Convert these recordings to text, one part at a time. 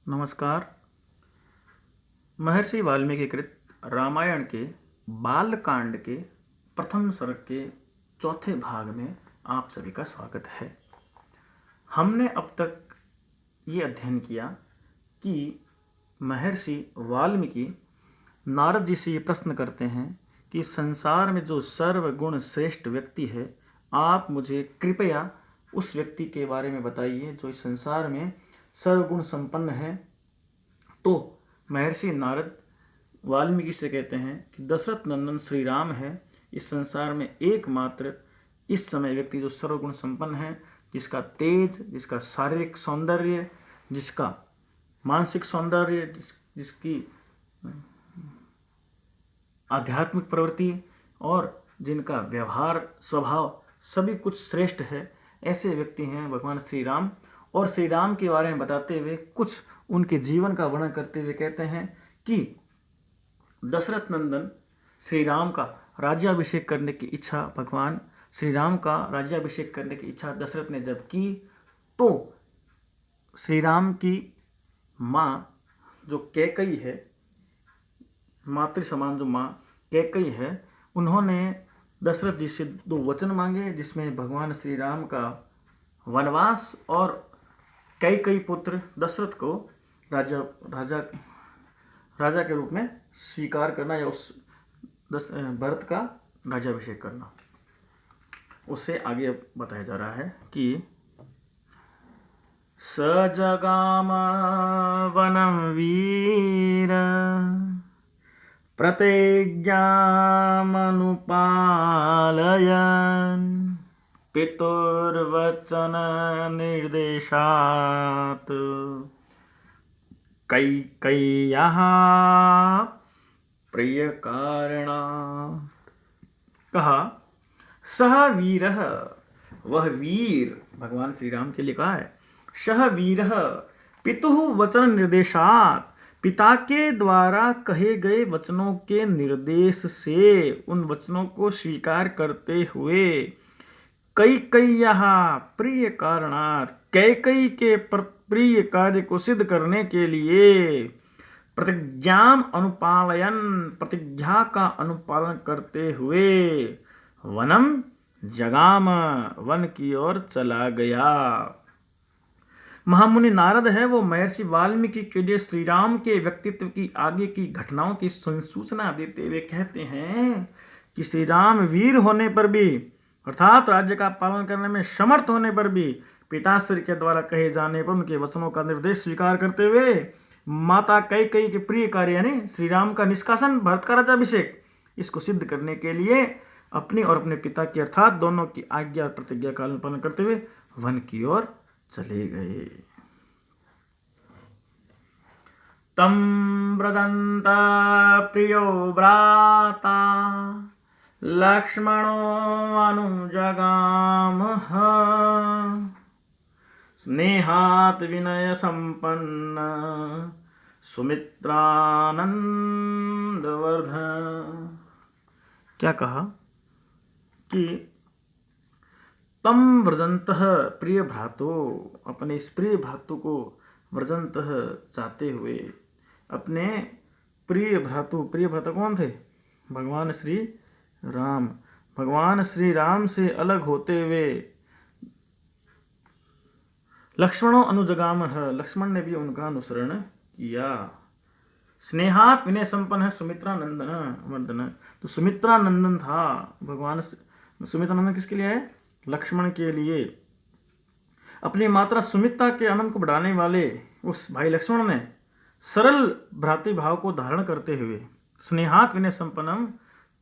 नमस्कार। महर्षि वाल्मीकि कृत रामायण के बालकांड के प्रथम सर्ग के चौथे भाग में आप सभी का स्वागत है। हमने अब तक ये अध्ययन किया कि महर्षि वाल्मीकि नारद जी से ये प्रश्न करते हैं कि संसार में जो सर्वगुण श्रेष्ठ व्यक्ति है, आप मुझे कृपया उस व्यक्ति के बारे में बताइए जो इस संसार में सर्वगुण संपन्न है। तो महर्षि नारद वाल्मीकि से कहते हैं कि दशरथ नंदन श्री राम है इस संसार में एकमात्र इस समय व्यक्ति जो सर्वगुण संपन्न है, जिसका तेज, जिसका शारीरिक सौंदर्य, जिसका मानसिक सौंदर्य, जिसकी आध्यात्मिक प्रवृत्ति और जिनका व्यवहार स्वभाव सभी कुछ श्रेष्ठ है, ऐसे व्यक्ति हैं भगवान श्री राम। और श्री राम के बारे में बताते हुए कुछ उनके जीवन का वर्णन करते हुए कहते हैं कि दशरथ नंदन श्री राम का राज्याभिषेक करने की इच्छा, भगवान श्री राम का राज्याभिषेक करने की इच्छा दशरथ ने जब की, तो श्री राम की माँ जो कैकई है, मातृ समान जो माँ कैकई है, उन्होंने दशरथ जी से दो वचन मांगे, जिसमें भगवान श्री राम का वनवास और कैकई पुत्र दशरथ को राजा के रूप में स्वीकार करना या उस भरत का राज्याभिषेक करना। उसे आगे बताया जा रहा है कि स जगाम वनम वीर प्रतिज्ञामनुपालयन् पितुर्वचन निर्देशात् कैकेय्याः प्रिय कारणात्। कहा सह वीरः, वह वीर, भगवान श्री राम के लिए कहा है, सह वीरः पितुः वचन निर्देशात्, पिता के द्वारा कहे गए वचनों के निर्देश से, उन वचनों को स्वीकार करते हुए, कैकेय्याः प्रिय कारणात्, कैकेयी के प्रिय कार्य को सिद्ध करने के लिए, प्रतिज्ञाम अनुपालयन, प्रतिज्ञा का अनुपालन करते हुए, वनम जगाम, वन की ओर चला गया। महामुनि नारद है, वो महर्षि वाल्मीकि के लिए श्री राम के व्यक्तित्व की आगे की घटनाओं की सूचना देते हुए कहते हैं कि श्री राम वीर होने पर भी, अर्थात राज्य का पालन करने में समर्थ होने पर भी, पिताश्री के द्वारा कहे जाने पर उनके वचनों का निर्देश स्वीकार करते हुए, माता कैकेयी के प्रिय कार्य यानी श्री राम का निष्कासन, भरत का राज्याभिषेक, इसको सिद्ध करने के लिए अपनी और अपने पिता की अर्थात दोनों की आज्ञा और प्रतिज्ञा का पालन करते हुए वन की ओर चले गए। तम व्रजन्ता प्रियो भ्राता लक्ष्मणो अनुजगामः, स्नेहात् विनय संपन्न सुमित्रानंदवर्धन। क्या कहा कि तम व्रजंतः प्रिय भ्रातो, अपने इस प्रिय भ्रातु को व्रजंतः चाहते हुए, अपने प्रिय भ्रातु, प्रिय भ्राता कौन थे? भगवान श्री राम। भगवान श्री राम से अलग होते हुए लक्ष्मणों अनुजगामः, लक्ष्मण ने भी उनका अनुसरण किया। स्नेहात् विनय संपन्न है सुमित्रा नंदन वर्धन, तो सुमित्रा नंदन था भगवान। सुमित्रा नंदन किसके लिए है? लक्ष्मण के लिए। अपनी माता सुमित्रा के आनंद को बढ़ाने वाले उस भाई लक्ष्मण ने सरल भ्रातृ भाव को धारण करते हुए, स्नेहात् विनय संपन्नम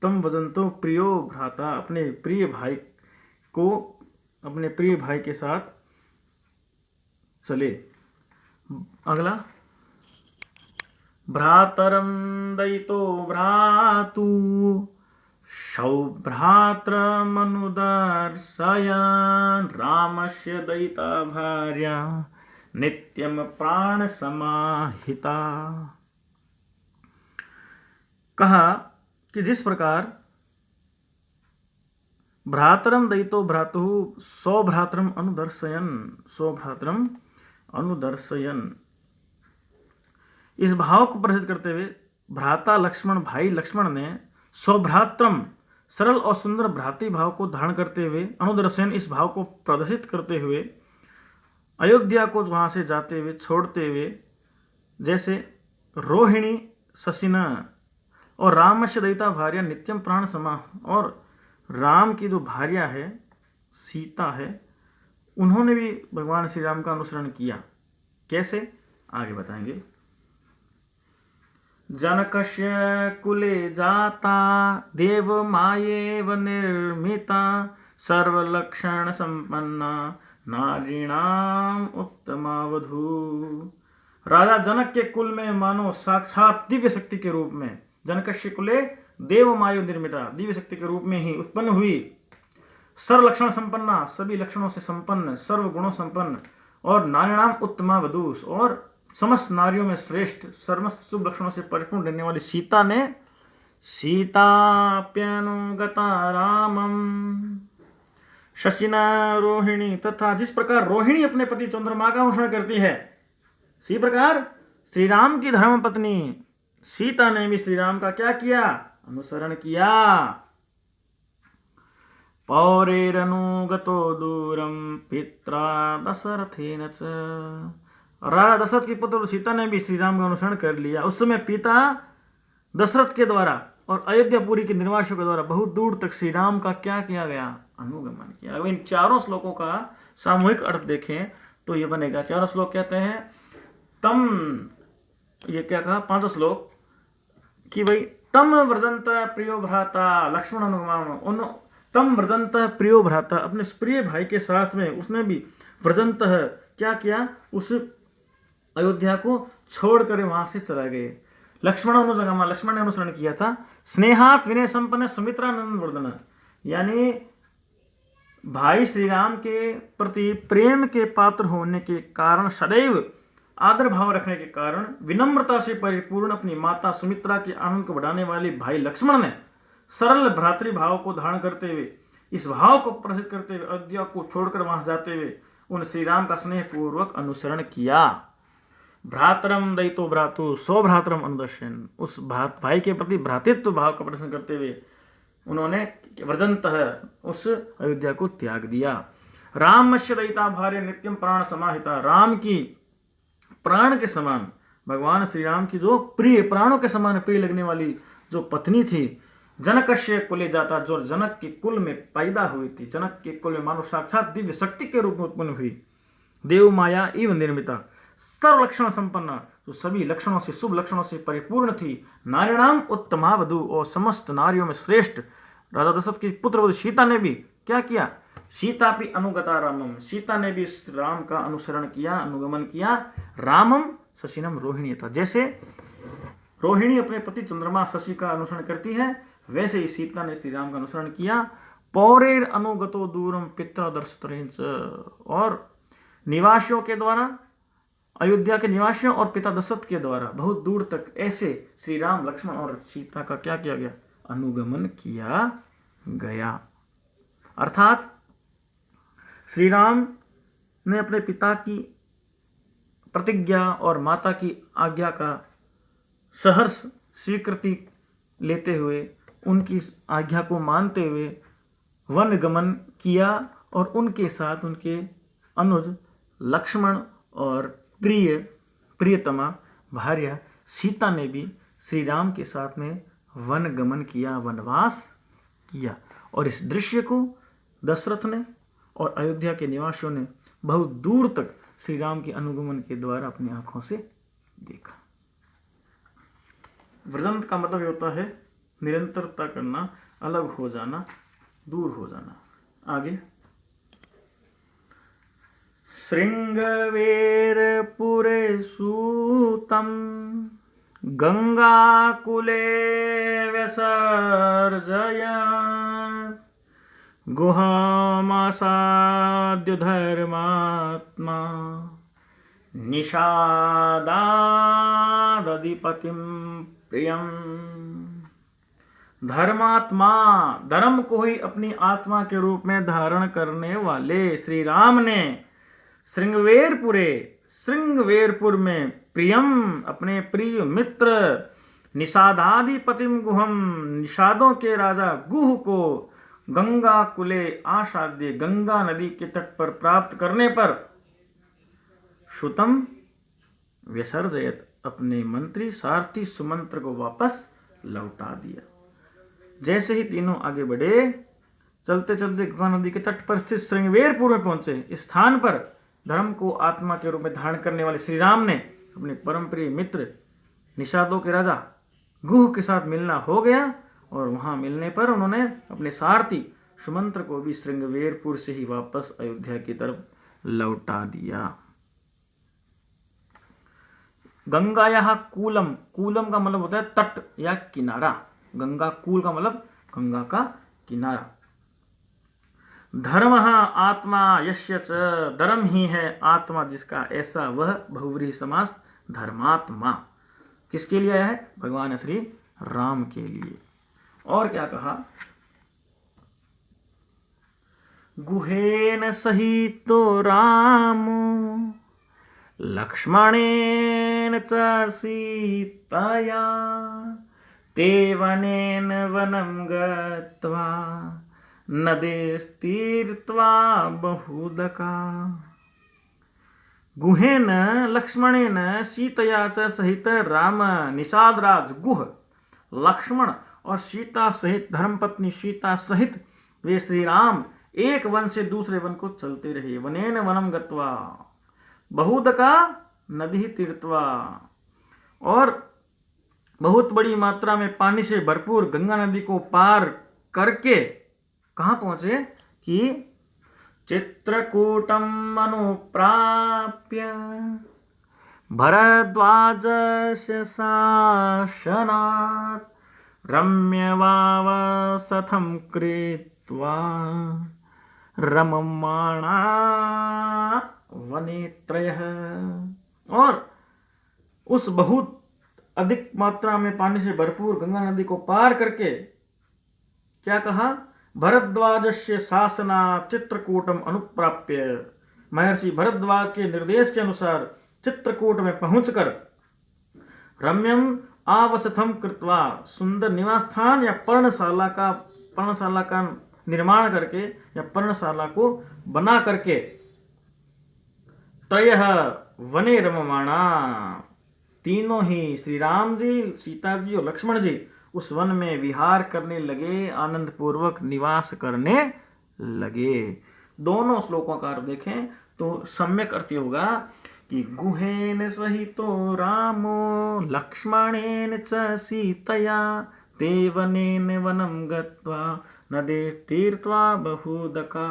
तम वजंतो प्रियो भ्राता, अपने प्रिय भाई को, अपने प्रिय भाई के साथ चले। अगला, भ्रातरं दयितो भ्रातु सौभ्रात्रमनुदर्शयन्, रामस्य दयिता भार्या नित्यं प्राण समाहिता। कहा कि जिस प्रकार भ्रातरम दयितो भ्रातु सौभ्रात्रम अनुदर्शयन्, सौभ्रात्रम अनुदर्शयन्, इस भाव को प्रदर्शित करते हुए भ्राता लक्ष्मण, भाई लक्ष्मण ने सौभ्रात्रम, सरल और सुंदर भ्रातृ भाव को धारण करते हुए, अनुदर्शन इस भाव को प्रदर्शित करते हुए अयोध्या को वहां से जाते हुए, छोड़ते हुए, जैसे रोहिणी शशिना और रामस्य दयिता भार्या नित्यम प्राण समा, और राम की जो भार्या है सीता है, उन्होंने भी भगवान श्री राम का अनुसरण किया। कैसे, आगे बताएंगे। जनकस्य कुले जाता देव मायेव निर्मिता सर्वलक्षण संपन्ना नारीणाम उत्तमा वधू। राजा जनक के कुल में मानो साक्षात दिव्य शक्ति के रूप में, जनकस्य कुले देव मायु निर्मिता, दिव्य शक्ति के रूप में ही उत्पन्न हुई, सर्व लक्षण संपन्ना, सभी लक्षणों से संपन्न, सर्व गुणों संपन्न, और नारीणाम उत्तमा वधू, और समस्त नारियों में श्रेष्ठ, समस्त शुभ लक्षणों से परिपूर्ण रहने वाली सीता ने सीताप्यनुगता रामम शशिना रोहिणी, तथा जिस प्रकार रोहिणी अपने पति चंद्रमा का अनुसरण करती है, इसी प्रकार श्री राम की धर्म पत्नी सीता ने भी श्री राम का क्या किया, अनुसरण किया। पौरेरनुगतो दूरम पित्रा दशरथेन च, राजा दशरथ की पुत्र सीता ने भी श्री राम का अनुसरण कर लिया। उस समय पिता दशरथ के द्वारा और अयोध्यापुरी के निवासियों के द्वारा बहुत दूर तक श्री राम का क्या किया गया, अनुगमन किया। इन चारों श्लोकों का सामूहिक अर्थ देखें तो ये बनेगा, चारों श्लोक कहते हैं तम, ये क्या कहा, 5 श्लोक कि भाई तम व्रजंत प्रियो भ्राता लक्ष्मण अनुगमान, तम व्रजंत प्रियो भ्राता, अपने प्रिय भाई के साथ में उसने भी व्रजंत क्या किया, उस अयोध्या को छोड़कर वहां से चला गए। लक्ष्मण अनुजगमा, लक्ष्मण ने अनुसरण किया था। स्नेहात विनय संपन्न सुमित्रानंद वर्धन, यानी भाई श्री राम के प्रति प्रेम के पात्र होने के कारण, सदैव आदर भाव रखने के कारण, विनम्रता से परिपूर्ण अपनी माता सुमित्रा के आनंद को बढ़ाने वाले भाई लक्ष्मण ने सरल भ्रातृभाव को धारण करते हुए, इस भाव को प्रसिद्ध करते हुए, अयोध्या को छोड़कर वहां जाते हुए उन श्री राम का स्नेह पूर्वक अनुसरण किया। भ्रातरम दयितो भ्रातु सौभ्रातरम अनुदर्शन, उस भाई के प्रति भ्रातृत्व भाव का प्रदर्शन करते हुए उन्होंने व्रजंत उस अयोध्या को त्याग दिया। रामस्य दयिता भार्य नित्यम प्राण समाहिता, राम की प्राण के समान, भगवान श्री राम की जो प्रिय, प्राणों के समान प्रिय लगने वाली जो पत्नी थी, जनकस्य कुले जाता, जो जनक के कुल में पैदा हुई थी, जनक के कुल में मानो साक्षात दिव्य शक्ति के रूप में उत्पन्न हुई, देव माया एवं निर्मिता, सर्व लक्षण संपन्न, जो सभी लक्षणों से, शुभ लक्षणों से परिपूर्ण थी, नारीणाम उत्तमा वधू, और समस्त नारियों में श्रेष्ठ राजा दशरथ की पुत्र वधू सीता ने भी क्या किया, सीता भी अनुगता रामम, सीता ने भी राम का अनुसरण किया, अनुगमन किया। रामम शशिनम रोहिणी था, जैसे रोहिणी अपने पति चंद्रमा शशि का अनुसरण करती है, वैसे ही सीता ने श्री राम का अनुसरण किया। पौरेर अनुगतो दूरम पिता दर्शत, और निवासियों के द्वारा, अयोध्या के निवासियों और पिता दशरथ के द्वारा बहुत दूर तक ऐसे श्री राम, लक्ष्मण और सीता का क्या किया गया, अनुगमन किया गया। अर्थात श्री राम ने अपने पिता की प्रतिज्ञा और माता की आज्ञा का सहर्ष स्वीकृति लेते हुए, उनकी आज्ञा को मानते हुए वन गमन किया, और उनके साथ उनके अनुज लक्ष्मण और प्रियतमा भार्या सीता ने भी श्री राम के साथ में वन गमन किया, वनवास किया। और इस दृश्य को दशरथ ने और अयोध्या के निवासियों ने बहुत दूर तक श्री राम के अनुगमन के द्वारा अपनी आंखों से देखा। व्रजंत का मतलब होता है निरंतरता करना, अलग हो जाना, दूर हो जाना। आगे, श्रृंगवेरपुरे सूतम गंगाकुले व्यसर्जयत् गुहामासाद्य धर्मात्मा निषादादधिपतिं प्रियम। धर्मात्मा, धर्म को ही अपनी आत्मा के रूप में धारण करने वाले श्री राम ने श्रृंगवेरपुरे, श्रृंगवेरपुर में प्रियम अपने प्रिय मित्र निषादाधिपतिम गुहम निषादों के राजा गुह को गंगा कुले आसाद्य गंगा नदी के तट पर प्राप्त करने पर श्रुतम व्यसर्जयत अपने मंत्री सारथी सुमंत्र को वापस लौटा दिया। जैसे ही तीनों आगे बढ़े, चलते चलते गंगा नदी के तट पर स्थित श्रृंगवेरपुर में पहुंचे। इस स्थान पर धर्म को आत्मा के रूप में धारण करने वाले श्री राम ने अपने परम प्रिय मित्र निषादों के राजा गुह के साथ मिलना हो गया और वहां मिलने पर उन्होंने अपने सारथी सुमंत्र को भी श्रृंगवेरपुर से ही वापस अयोध्या की तरफ लौटा दिया। गंगायाः कूलम, कूलम का मतलब होता है तट या किनारा। गंगा कूल का मतलब गंगा का किनारा। धर्म आत्मा यस्य च, धर्म ही है आत्मा जिसका, ऐसा वह बहुव्रीहि समास धर्मात्मा। किसके लिए आया है? भगवान श्री राम के लिए। और क्या कहा? गुहेन सहितो राम लक्ष्मणेन च सीतया ते वनेन वनं गत्वा नदेस्तीर्त्वा बहुदका। गुहेन लक्ष्मणेन सीतया च सहित राम, निषादराज गुह लक्ष्मण और सीता सहित, धर्मपत्नी सीता सहित वे श्री राम एक वन से दूसरे वन को चलते रहे। वनेन वनम गत्वा, बहुदका नदी तीर्थवा, और बहुत बड़ी मात्रा में पानी से भरपूर गंगा नदी को पार करके कहाँ पहुंचे कि चित्रकूटम अनुप्राप्य भरद्वाजस्य शासनात् रम्यवावसथं कृत्वा रममाणा वने त्रयः। और उस बहुत अधिक मात्रा में पानी से भरपूर गंगा नदी को पार करके क्या कहा? भरद्वाजस्य शासनात् चित्रकूटम अनुप्राप्य, महर्षि भरद्वाज के निर्देश के अनुसार चित्रकूट में पहुंचकर रम्यम आवसथम कृत्वा, सुंदर निवास स्थान या पर्णशाला का निर्माण करके या पर्णशाला को बना करके त्रयः वने रममाणा, तीनों ही श्री राम जी, सीता जी और लक्ष्मण जी उस वन में विहार करने लगे, आनंद पूर्वक निवास करने लगे। दोनों श्लोकों का अर्थ देखें तो सम्यक अर्थ होगा कि गुहेन सहितो रामो लक्ष्मणेन च सीतया ते वनेन वनं गत्वा नदेस्तीर्त्वा बहुदका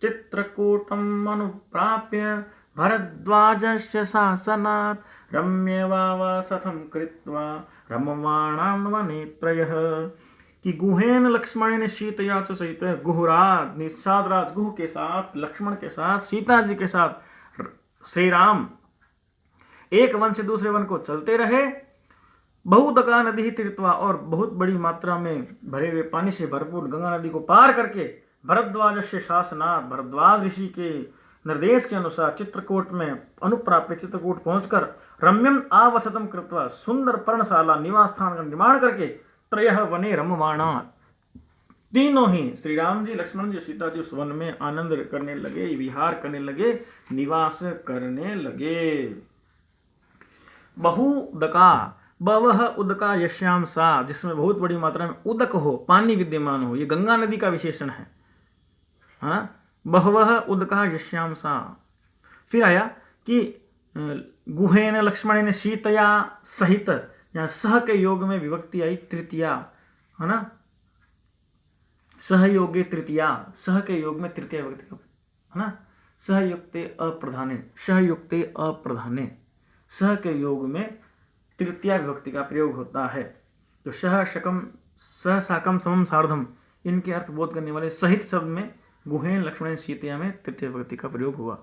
चित्रकूटम अनुप्राप्य भरद्वाजस्य शासनात् रम्यवावसथं कृत्वा रममाणं वने त्रयः। कि गुहेन लक्ष्मणेन सीतया च सहित, गुहराज निषादराज गुह के साथ, लक्ष्मण के साथ, सीता जी के साथ श्री राम एक वन से दूसरे वन को चलते रहे। बहुदका नदी तीर्थवा, और बहुत बड़ी मात्रा में भरे हुए पानी से भरपूर गंगा नदी को पार करके भरद्वाजस्य शासनात्, भरद्वाज ऋषि के निर्देश के अनुसार चित्रकूट में अनुप्राप्य, चित्रकूट पहुंचकर रम्यम आवसतम कृत्वा, सुंदर पर्णशाला निवास स्थान का निर्माण करके त्रयः वने रममाणा, तीनों ही श्री राम जी, लक्ष्मण जी, सीता जी उस वन में आनंद करने लगे, विहार करने लगे, निवास करने लगे। बहुदका, बवह उदका यश्याम सा, जिसमें बहुत बड़ी मात्रा में उदक हो, पानी विद्यमान हो, ये गंगा नदी का विशेषण है। हाँ, बहवह उदका यश्याम सा। फिर आया कि गुहेन लक्ष्मणेन सीतया सहित, यहाँ सह के योग में विभक्ति आई तृतीया, है ना, सहयोगे तृतीया, सह के योग में तृतीया विभक्ति, है ना, सहयुक्ते अप्रधाने, सहयुक्ते अप्रधाने, सह के योग में तृतीया विभक्ति का प्रयोग होता है। तो सह शकम, सह साकम समम सार्धम, इनके अर्थ बोध करने वाले सहित शब्द में गुहेन लक्ष्मण सीतया में तृतीय विभक्ति का प्रयोग हुआ।